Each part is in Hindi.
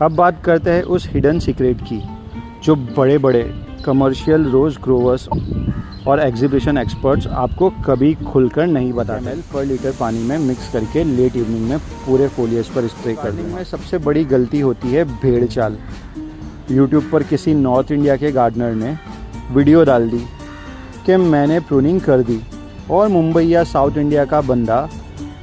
अब बात करते हैं उस हिडन सीक्रेट की जो बड़े बड़े कमर्शियल रोज़ ग्रोवर्स और एग्जीबिशन एक्सपर्ट्स आपको कभी खुलकर नहीं बताते। पर लीटर पानी में मिक्स करके लेट इवनिंग में पूरे फोलियस पर स्प्रे कर दें। में सबसे बड़ी गलती होती है भेड़ चाल। यूट्यूब पर किसी नॉर्थ इंडिया के गार्डनर ने वीडियो डाल दी कि मैंने प्रूनिंग कर दी और मुंबई या साउथ इंडिया का बंदा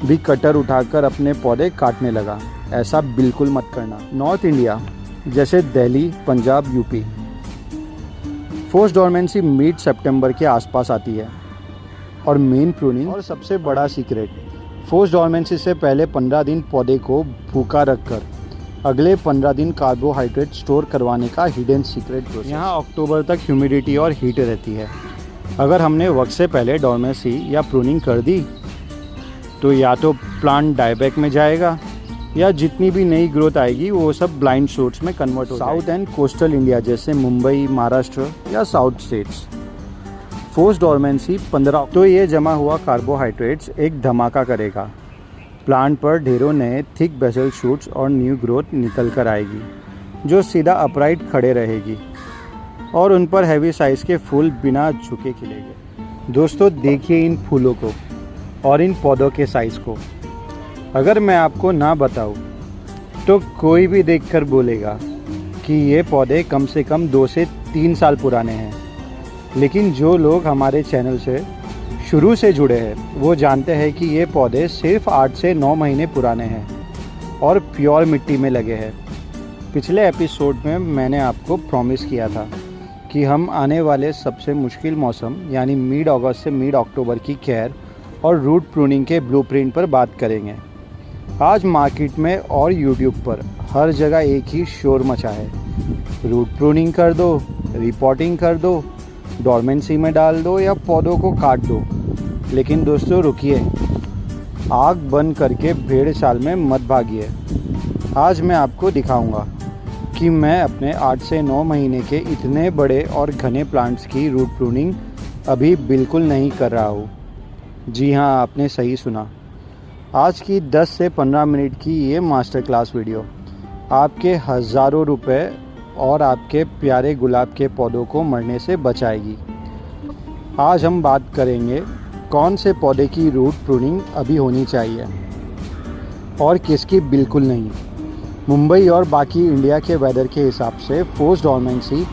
भी कटर उठाकर अपने पौधे काटने लगा। ऐसा बिल्कुल मत करना। नॉर्थ इंडिया जैसे Delhi, Punjab, UP force dormancy mid सितंबर के आसपास आती है और मेन प्रूनिंग और सबसे बड़ा सीक्रेट, फोर्स डोरमेंसी से पहले 15 दिन पौधे को भूखा रखकर अगले 15 दिन कार्बोहाइड्रेट स्टोर करवाने का हिडन सीक्रेट प्रोसेस। यहाँ अक्टूबर तक ह्यूमिडिटी और हीट रहती है। अगर हमने वक्त से पहले डोरमेंसी या प्रूनिंग कर दी तो या तो प्लांट डायबैक में जाएगा या जितनी भी नई ग्रोथ आएगी वो सब ब्लाइंड शूट्स में कन्वर्ट हो जाएगी। साउथ एंड कोस्टल इंडिया जैसे मुंबई, महाराष्ट्र या साउथ स्टेट्स फोर्स डोरमेंसी 15 तो ये जमा हुआ कार्बोहाइड्रेट्स एक धमाका करेगा। प्लांट पर ढेरों नए थिक बेसल शूट्स और न्यू ग्रोथ निकल कर आएगी जो सीधा अपराइट खड़े रहेगी और उन पर हैवी साइज़ के फूल बिना झुके खिलेंगे। दोस्तों देखिए इन फूलों को और इन पौधों के साइज़ को। अगर मैं आपको ना बताऊं तो कोई भी देखकर बोलेगा कि ये पौधे कम से कम 2 से 3 साल पुराने हैं। लेकिन जो लोग हमारे चैनल से शुरू से जुड़े हैं वो जानते हैं कि ये पौधे सिर्फ 8 से 9 महीने पुराने हैं और प्योर मिट्टी में लगे हैं। पिछले एपिसोड में मैंने आपको प्रॉमिस किया था कि हम आने वाले सबसे मुश्किल मौसम यानी मिड अगस्त से मिड अक्टूबर की केयर और रूट प्रूनिंग के ब्लूप्रिंट पर बात करेंगे। आज मार्केट में और यूट्यूब पर हर जगह एक ही शोर मचा है, रूट प्रूनिंग कर दो, रिपोर्टिंग कर दो, डोरमेंसी में डाल दो या पौधों को काट दो। लेकिन दोस्तों रुकिए, आग बंद करके भेड़ चाल में मत भागिए। आज मैं आपको दिखाऊंगा कि मैं अपने 8 से 9 महीने के इतने बड़े और घने प्लांट्स की रूट प्रूनिंग अभी बिल्कुल नहीं कर रहा हूँ। जी हाँ, आपने सही सुना। आज की 10 से 15 मिनट की ये मास्टर क्लास वीडियो आपके हज़ारों रुपए और आपके प्यारे गुलाब के पौधों को मरने से बचाएगी। आज हम बात करेंगे कौन से पौधे की रूट प्रूनिंग अभी होनी चाहिए और किसकी बिल्कुल नहीं। मुंबई और बाकी इंडिया के वेदर के हिसाब से फोर्स डोरमेंसी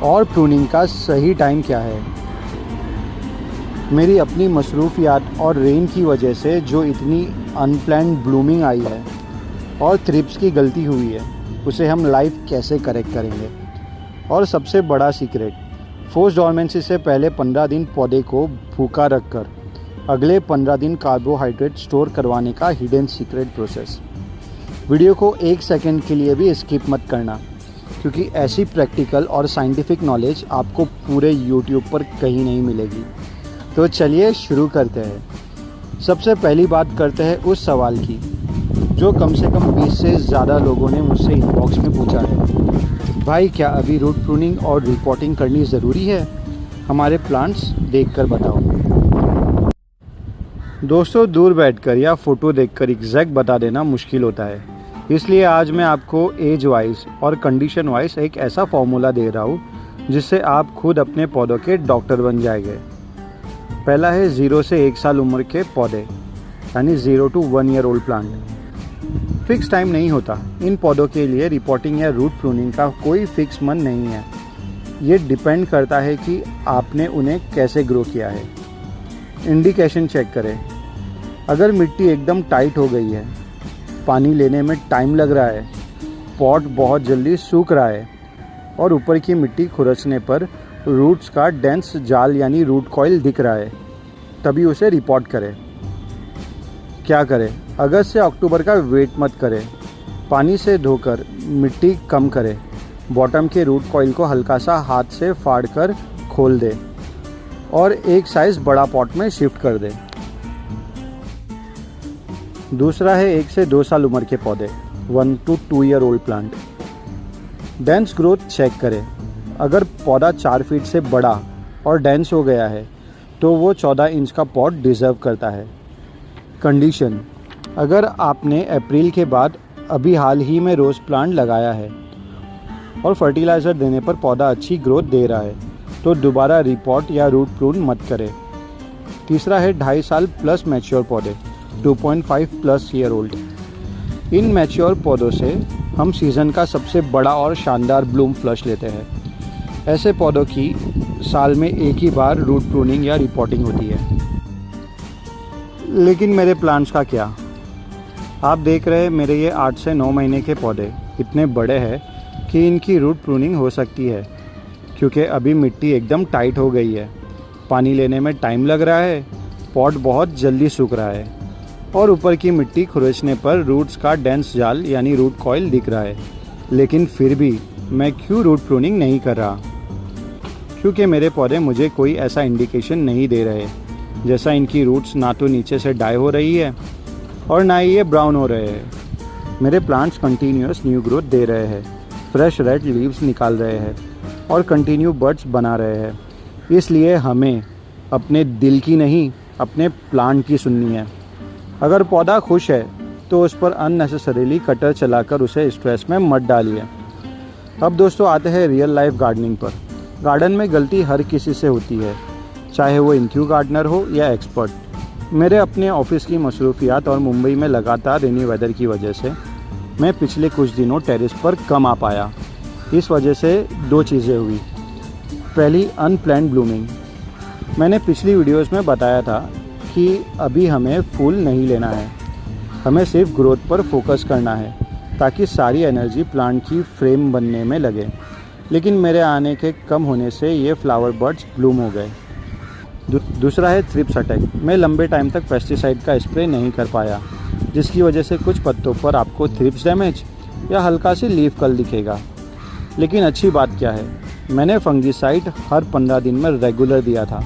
और प्रूनिंग का सही टाइम क्या है। मेरी अपनी मसरूफियात और रेन की वजह से जो इतनी अनप्लान्ड ब्लूमिंग आई है और थ्रिप्स की गलती हुई है उसे हम लाइव कैसे करेक्ट करेंगे। और सबसे बड़ा सीक्रेट, फोर्स डोरमेंसी से पहले 15 दिन पौधे को भूखा रखकर अगले 15 दिन कार्बोहाइड्रेट स्टोर करवाने का हिडन सीक्रेट प्रोसेस। वीडियो को 1 सेकंड के लिए भी स्किप मत करना क्योंकि ऐसी प्रैक्टिकल और साइंटिफिक नॉलेज आपको पूरे यूट्यूब पर कहीं नहीं मिलेगी। तो चलिए शुरू करते हैं। सबसे पहली बात करते हैं उस सवाल की जो कम से कम 20 से ज़्यादा लोगों ने मुझसे इनबॉक्स में पूछा है। भाई क्या अभी रूट प्रूनिंग और रिपोर्टिंग करनी ज़रूरी है? हमारे प्लांट्स देखकर बताओ। दोस्तों दूर बैठकर या फ़ोटो देखकर एग्जैक्ट बता देना मुश्किल होता है, इसलिए आज मैं आपको एज वाइज और कंडीशन वाइज एक ऐसा फॉर्मूला दे रहा हूँ जिससे आप खुद अपने पौधों के डॉक्टर बन जाएंगे। पहला है 0 से 1 साल उम्र के पौधे यानी 0 to 1 year old plant. Fix time नहीं होता। इन पौधों के लिए रिपोर्टिंग या रूट प्रूनिंग का कोई फिक्स मन नहीं है। ये डिपेंड करता है कि आपने उन्हें कैसे ग्रो किया है। इंडिकेशन चेक करें। अगर मिट्टी एकदम टाइट हो गई है, पानी लेने में टाइम लग रहा है, पॉट बहुत जल्दी सूख रहा है और ऊपर की मिट्टी खुरचने पर रूट्स का डेंस जाल यानी रूट कॉइल दिख रहा है, तभी उसे रिपोर्ट करें। क्या करें? अगस्त से अक्टूबर का वेट मत करें। पानी से धोकर मिट्टी कम करें। बॉटम के रूट कॉइल को हल्का सा हाथ से फाड़ कर खोल दें और एक साइज़ बड़ा पॉट में शिफ्ट कर दें। दूसरा है 1 से 2 साल उम्र के पौधे 1 to 2 year old plant. Dense growth check करें। अगर पौधा 4 फीट से बड़ा और डेंस हो गया है तो वो 14 इंच का पॉट डिज़र्व करता है। कंडीशन: अगर आपने अप्रैल के बाद अभी हाल ही में रोज़ प्लांट लगाया है और फर्टिलाइज़र देने पर पौधा अच्छी ग्रोथ दे रहा है, तो दोबारा रिपॉट या रूट प्रून मत करें। तीसरा है 2.5 साल प्लस मैच्योर पौधे, 2.5 plus year old. In mature पौधों से हम सीज़न का सबसे बड़ा और शानदार ब्लूम फ्लश लेते हैं। ऐसे पौधों की साल में एक ही बार रूट प्रूनिंग या रिपोर्टिंग होती है। लेकिन मेरे प्लांट्स का क्या? आप देख रहे हैं मेरे ये 8 से 9 महीने के पौधे इतने बड़े हैं कि इनकी रूट प्रूनिंग हो सकती है, क्योंकि अभी मिट्टी एकदम टाइट हो गई है, पानी लेने में टाइम लग रहा है, पॉट बहुत जल्दी सूख रहा है और ऊपर की मिट्टी खुरचने पर रूट्स का डेंस जाल यानी रूट कॉइल दिख रहा है। लेकिन फिर भी मैं क्यों रूट प्रूनिंग नहीं कर रहा? क्योंकि मेरे पौधे मुझे कोई ऐसा इंडिकेशन नहीं दे रहे, जैसा इनकी रूट्स ना तो नीचे से डाई हो रही है और ना ही ये ब्राउन हो रहे हैं। मेरे प्लांट्स कंटिन्यूस न्यू ग्रोथ दे रहे हैं, फ्रेश रेड लीव्स निकाल रहे हैं और कंटिन्यू बड्स बना रहे हैं। इसलिए हमें अपने दिल की नहीं, अपने प्लांट की सुननी है। अगर पौधा खुश है तो उस पर अननेसेसरीली कटर चलाकर उसे स्ट्रेस में मत डालिए। अब दोस्तों आते हैं रियल लाइफ गार्डनिंग पर। गार्डन में गलती हर किसी से होती है, चाहे वो इंथ्यू गार्डनर हो या एक्सपर्ट। मेरे अपने ऑफिस की मसरूफियात और मुंबई में लगातार रेनी वेदर की वजह से मैं पिछले कुछ दिनों टेरेस पर कम आ पाया। इस वजह से 2 चीज़ें हुई। पहली, अनप्लान्ड ब्लूमिंग। मैंने पिछली वीडियोस में बताया था कि अभी हमें फूल नहीं लेना है, हमें सिर्फ ग्रोथ पर फोकस करना है ताकि सारी एनर्जी प्लांट की फ्रेम बनने में लगे। लेकिन मेरे आने के कम होने से ये फ्लावर बर्ड्स ब्लूम हो गए। दूसरा है थ्रिप्स अटैक। मैं लंबे टाइम तक पेस्टिसाइड का स्प्रे नहीं कर पाया, जिसकी वजह से कुछ पत्तों पर आपको थ्रिप्स डैमेज या हल्का सी लीफ कर्ल दिखेगा। लेकिन अच्छी बात क्या है, मैंने फंगिसाइड हर 15 दिन में रेगुलर दिया था,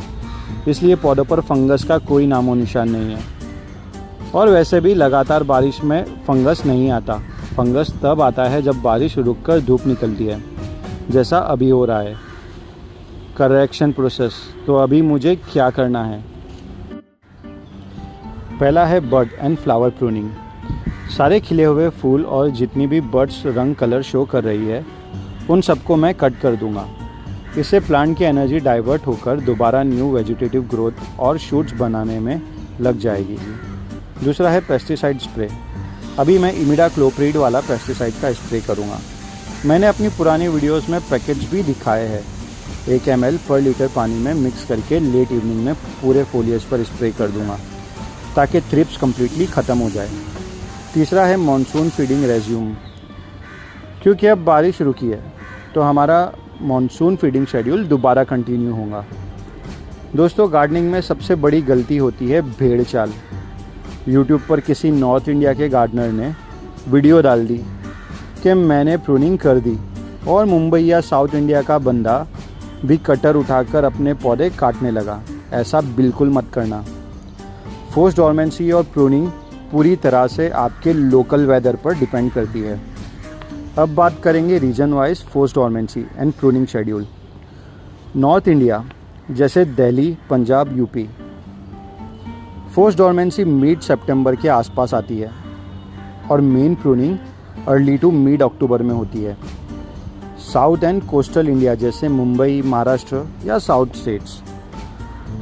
इसलिए पौधों पर फंगस का कोई नामो निशान नहीं है। और वैसे भी लगातार बारिश में फंगस नहीं आता। फंगस तब आता है जब बारिश रुककर धूप निकलती है, जैसा अभी हो रहा है। Correction process. तो अभी मुझे क्या करना है? पहला है बड एंड फ्लावर प्रूनिंग। सारे खिले हुए फूल और जितनी भी बड्स रंग कलर शो कर रही है, उन सबको मैं कट कर दूंगा। इससे प्लांट की एनर्जी डाइवर्ट होकर दोबारा न्यू वेजिटेटिव ग्रोथ और शूट्स बनाने में लग जाएगी। दूसरा है पेस्टिसाइड स्प्रे। अभी मैं इमिडाक्लोप्रिड वाला पेस्टिसाइड का स्प्रे करूँगा। मैंने अपनी पुरानी वीडियोस में पैकेट्स भी दिखाए हैं। 1 ml पर लीटर पानी में मिक्स करके लेट इवनिंग में पूरे फोलियज पर स्प्रे कर दूंगा ताकि थ्रिप्स कम्प्लीटली ख़त्म हो जाए। तीसरा है मॉनसून फीडिंग रेज्यूम। क्योंकि अब बारिश रुकी है तो हमारा मॉनसून फीडिंग शेड्यूल दोबारा कंटिन्यू होगा। दोस्तों, गार्डनिंग में सबसे बड़ी गलती होती है भेड़ चाल। यूट्यूब पर किसी नॉर्थ इंडिया के गार्डनर ने वीडियो डाल दी कि मैंने प्रूनिंग कर दी और मुंबई या साउथ इंडिया का बंदा भी कटर उठाकर अपने पौधे काटने लगा। ऐसा बिल्कुल मत करना। फोर्स्ड डॉर्मेंसी और प्रूनिंग पूरी तरह से आपके लोकल वेदर पर डिपेंड करती है। अब बात करेंगे region wise forced dormancy and pruning schedule. North India जैसे Delhi, Punjab, UP, forced dormancy mid सितंबर के आसपास आती है और main pruning early to mid अक्टूबर में होती है। साउथ एंड कोस्टल इंडिया जैसे मुंबई, महाराष्ट्र या साउथ स्टेट्स,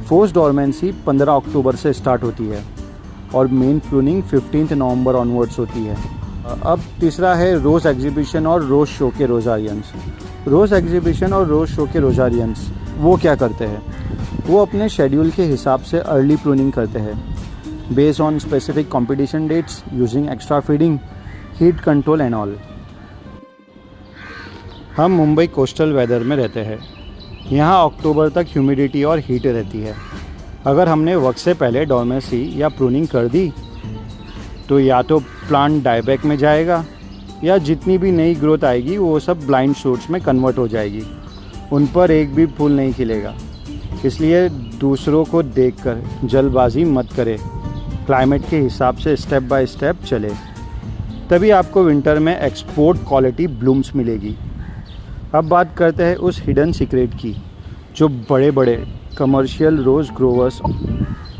फोर्स्ड डॉर्मेंसी 15 अक्टूबर से स्टार्ट होती है और मेन प्रूनिंग 15 नवंबर ऑनवर्ड्स होती है। अब तीसरा है रोज़ एग्जीबिशन और रोज़ शो के रोज़ारियंस। रोज़ एग्जीबिशन और रोज़ शो के रोज़ारियंस वो क्या करते हैं? वो अपने शेड्यूल के हिसाब से अर्ली प्रूनिंग करते हैं based on specific competition dates, using extra feeding, heat control and all. हम मुंबई कोस्टल वेदर में रहते हैं। यहाँ अक्टूबर तक ह्यूमिडिटी और हीट रहती है। अगर हमने वक्त से पहले डॉर्मेंसी या प्रूनिंग कर दी तो या तो प्लांट डाईबैक में जाएगा या जितनी भी नई ग्रोथ आएगी वो सब ब्लाइंड शूट्स में कन्वर्ट हो जाएगी। उन पर एक भी फूल नहीं खिलेगा। इसलिए दूसरों को देखकर जल्दबाजी मत करें। क्लाइमेट के हिसाब से स्टेप बाय स्टेप चले, तभी आपको विंटर में एक्सपोर्ट क्वालिटी ब्लूम्स मिलेगी। अब बात करते हैं उस हिडन सीक्रेट की जो बड़े बड़े कमर्शियल रोज़ ग्रोवर्स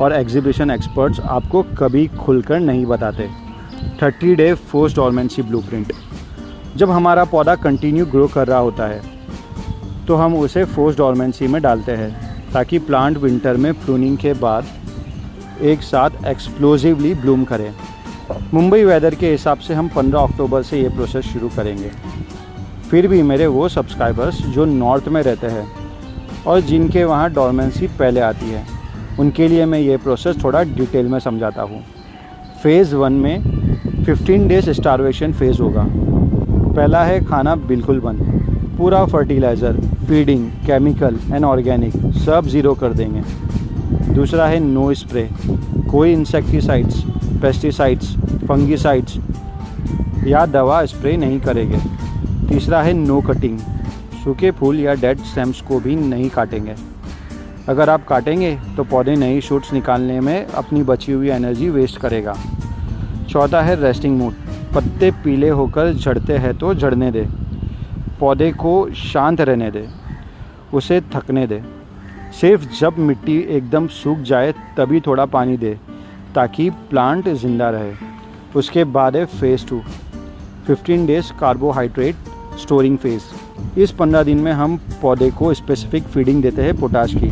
और एग्जीबिशन एक्सपर्ट्स आपको कभी खुलकर नहीं बताते। 30 डे फोर्स डॉर्मेंसी ब्लूप्रिंट। जब हमारा पौधा कंटिन्यू ग्रो कर रहा होता है तो हम उसे फोर्स डॉर्मेंसी में डालते हैं ताकि प्लांट विंटर में प्रूनिंग के बाद एक साथ एक्सप्लोसिवली ब्लूम करें। मुंबई वेदर के हिसाब से हम 15 अक्टूबर से ये प्रोसेस शुरू करेंगे। फिर भी मेरे वो सब्सक्राइबर्स जो नॉर्थ में रहते हैं और जिनके वहाँ डॉर्मेंसी पहले आती है, उनके लिए मैं ये प्रोसेस थोड़ा डिटेल में समझाता हूँ। फ़ेज़ 1 में 15 डेज स्टारवेशन फेज़ होगा। पहला है खाना बिल्कुल बंद, पूरा fertiliser, feeding, chemical and organic सब ज़ीरो कर देंगे। दूसरा है नो स्प्रे, कोई इंसेक्टिसाइड्स, पेस्टिसाइड्स, फंगिसाइड्स या दवा स्प्रे नहीं करेंगे। तीसरा है नो कटिंग, सूखे फूल या डेड स्टेम्स को भी नहीं काटेंगे। अगर आप काटेंगे तो पौधे नई शूट्स निकालने में अपनी बची हुई एनर्जी वेस्ट करेगा। चौथा है रेस्टिंग मूड, पत्ते पीले होकर झड़ते हैं तो झड़ने दे, पौधे को शांत रहने दे, उसे थकने दे। सिर्फ जब मिट्टी एकदम सूख जाए तभी थोड़ा पानी दे ताकि प्लांट ज़िंदा रहे। उसके बाद है phase 2, 15 days carbohydrate storing phase. इस 15 दिन में हम पौधे को स्पेसिफिक फीडिंग देते हैं पोटाश की,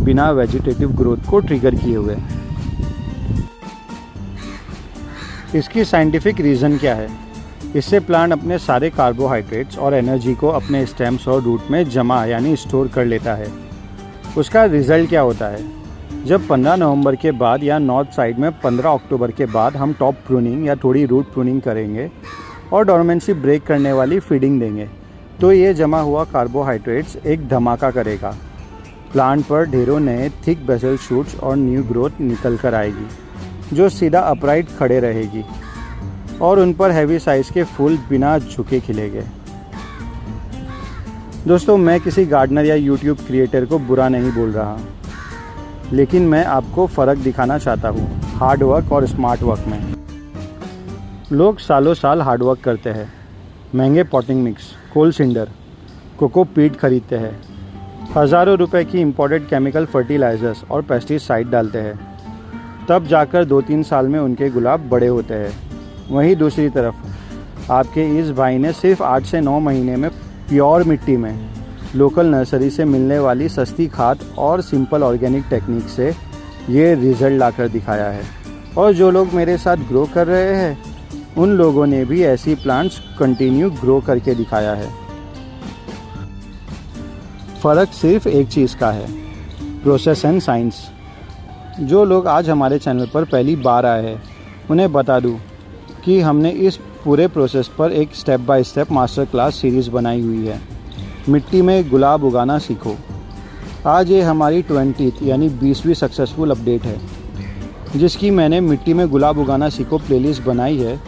बिना वेजिटेटिव ग्रोथ को ट्रिगर किए हुए। इसकी साइंटिफिक रीज़न क्या है? इससे प्लांट अपने सारे कार्बोहाइड्रेट्स और एनर्जी को अपने स्टेम्स और रूट में जमा यानी स्टोर कर लेता है। उसका रिज़ल्ट क्या होता है? जब 15 नवंबर के बाद या नॉर्थ साइड में 15 अक्टूबर के बाद हम टॉप प्रूनिंग या थोड़ी रूट प्रूनिंग करेंगे और डॉर्मेंसी ब्रेक करने वाली फीडिंग देंगे तो ये जमा हुआ कार्बोहाइड्रेट्स एक धमाका करेगा। प्लांट पर ढेरों नए थिक बेसल शूट्स और न्यू ग्रोथ निकल कर आएगी जो सीधा अपराइट खड़े रहेगी और उन पर हैवी साइज़ के फूल बिना झुके खिलेंगे। दोस्तों, मैं किसी गार्डनर या यूट्यूब क्रिएटर को बुरा नहीं बोल रहा, लेकिन मैं आपको फ़र्क दिखाना चाहता हूँ हार्ड वर्क और स्मार्ट वर्क में। लोग सालों साल हार्ड वर्क करते हैं, महंगे पॉटिंग मिक्स, कोल सिंडर, कोकोपीट खरीदते हैं, हज़ारों रुपए की इंपोर्टेड केमिकल फर्टिलाइज़र्स और पेस्टिसाइड डालते हैं, तब जाकर 2-3 साल में उनके गुलाब बड़े होते हैं। वहीं दूसरी तरफ आपके इस भाई ने सिर्फ 8 से 9 महीने में प्योर मिट्टी में लोकल नर्सरी से मिलने वाली सस्ती खाद और सिंपल ऑर्गेनिक टेक्निक से ये रिज़ल्ट लाकर दिखाया है। और जो लोग मेरे साथ ग्रो कर रहे हैं उन लोगों ने भी ऐसी प्लांट्स कंटिन्यू ग्रो करके दिखाया है। फ़र्क सिर्फ एक चीज़ का है, प्रोसेस एंड साइंस। जो लोग आज हमारे चैनल पर पहली बार आए हैं उन्हें बता दूं कि हमने इस पूरे प्रोसेस पर एक step by step master class series बनाई हुई है। मिट्टी में गुलाब उगाना सीखो। आज ये हमारी 20th यानी 20वीं सक्सेसफुल अपडेट है, जिसकी मैंने मिट्टी में गुलाब उगाना सीखो प्लेलिस्ट बनाई है,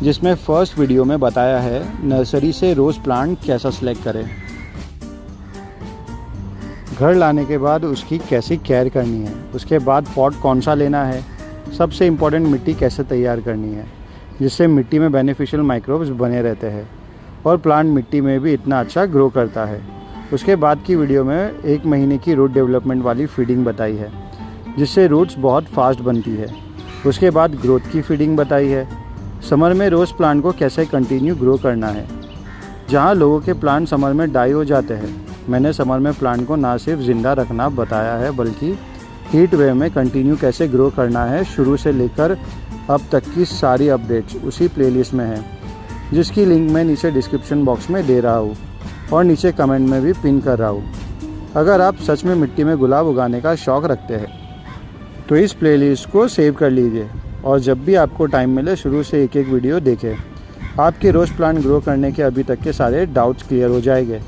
जिसमें फर्स्ट वीडियो में बताया है नर्सरी से रोज़ प्लांट कैसा सेलेक्ट करें, घर लाने के बाद उसकी कैसी केयर करनी है, उसके बाद पॉट कौन सा लेना है, सबसे इम्पॉर्टेंट मिट्टी कैसे तैयार करनी है जिससे मिट्टी में बेनिफिशियल माइक्रोब्स बने रहते हैं और प्लांट मिट्टी में भी इतना अच्छा ग्रो करता है। उसके बाद की वीडियो में 1 महीने की रूट डेवलपमेंट वाली फीडिंग बताई है जिससे रूट्स बहुत फास्ट बनती है। उसके बाद ग्रोथ की फीडिंग बताई है। समर में रोज़ प्लांट को कैसे कंटिन्यू ग्रो करना है। जहाँ लोगों के प्लांट समर में डाई हो जाते हैं, मैंने समर में प्लांट को ना सिर्फ ज़िंदा रखना बताया है बल्कि हीट वेव में कंटिन्यू कैसे ग्रो करना है शुरू से लेकर अब तक की सारी अपडेट्स उसी प्लेलिस्ट में है, जिसकी लिंक मैं नीचे डिस्क्रिप्शन बॉक्स में दे रहा हूँ और नीचे कमेंट में भी पिन कर रहा हूँ। अगर आप सच में मिट्टी में गुलाब उगाने का शौक़ रखते हैं तो इस प्लेलिस्ट को सेव कर लीजिए और जब भी आपको टाइम मिले शुरू से एक वीडियो देखें। आपके रोज़ प्लांट ग्रो करने के अभी तक के सारे डाउट्स क्लियर हो जाएंगे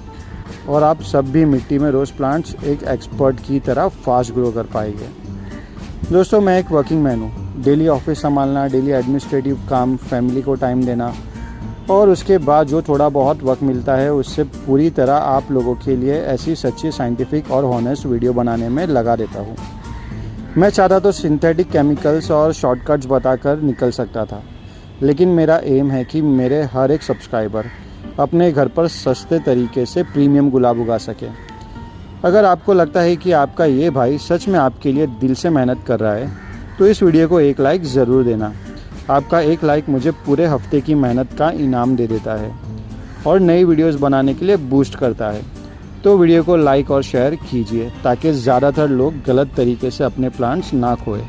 और आप सब भी मिट्टी में रोज़ प्लांट्स एक एक्सपर्ट की तरह फास्ट ग्रो कर पाएंगे। दोस्तों, मैं एक वर्किंग मैन हूँ। डेली ऑफिस संभालना, डेली एडमिनिस्ट्रेटिव काम, फैमिली को टाइम देना और उसके बाद जो थोड़ा बहुत वक्त मिलता है उससे पूरी तरह आप लोगों के लिए ऐसी सच्ची साइंटिफिक और हॉनेस्ट वीडियो बनाने में लगा देता हूँ। मैं चाहता तो सिंथेटिक केमिकल्स और शॉर्टकट्स बताकर निकल सकता था, लेकिन मेरा एम है कि मेरे हर एक सब्सक्राइबर अपने घर पर सस्ते तरीके से प्रीमियम गुलाब उगा सके। अगर आपको लगता है कि आपका ये भाई सच में आपके लिए दिल से मेहनत कर रहा है तो इस वीडियो को एक लाइक ज़रूर देना। आपका एक लाइक मुझे पूरे हफ्ते की मेहनत का इनाम दे देता है और नई वीडियोस बनाने के लिए बूस्ट करता है। तो वीडियो को लाइक और शेयर कीजिए ताकि ज़्यादातर लोग गलत तरीके से अपने प्लांट्स ना खोएं।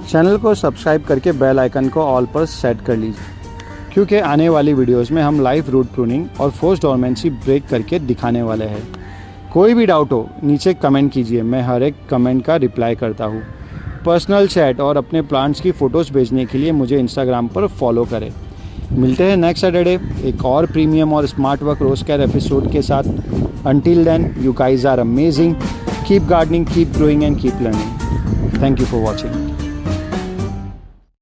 चैनल को सब्सक्राइब करके बेल आइकन को ऑल पर सेट कर लीजिए, क्योंकि आने वाली वीडियोस में हम लाइव रूट प्रूनिंग और फोर्स्ड डोरमेंसी ब्रेक करके दिखाने वाले हैं। कोई भी डाउट हो नीचे कमेंट कीजिए, मैं हर एक कमेंट का रिप्लाई करता हूँ। पर्सनल चैट और अपने प्लांट्स की फ़ोटोज़ भेजने के लिए मुझे इंस्टाग्राम पर फॉलो करें। मिलते हैं नेक्स्ट सैटरडे एक और प्रीमियम और smart work rose care episode के साथ। Until then you guys are amazing, keep gardening, keep growing and keep learning. Thank you for watching.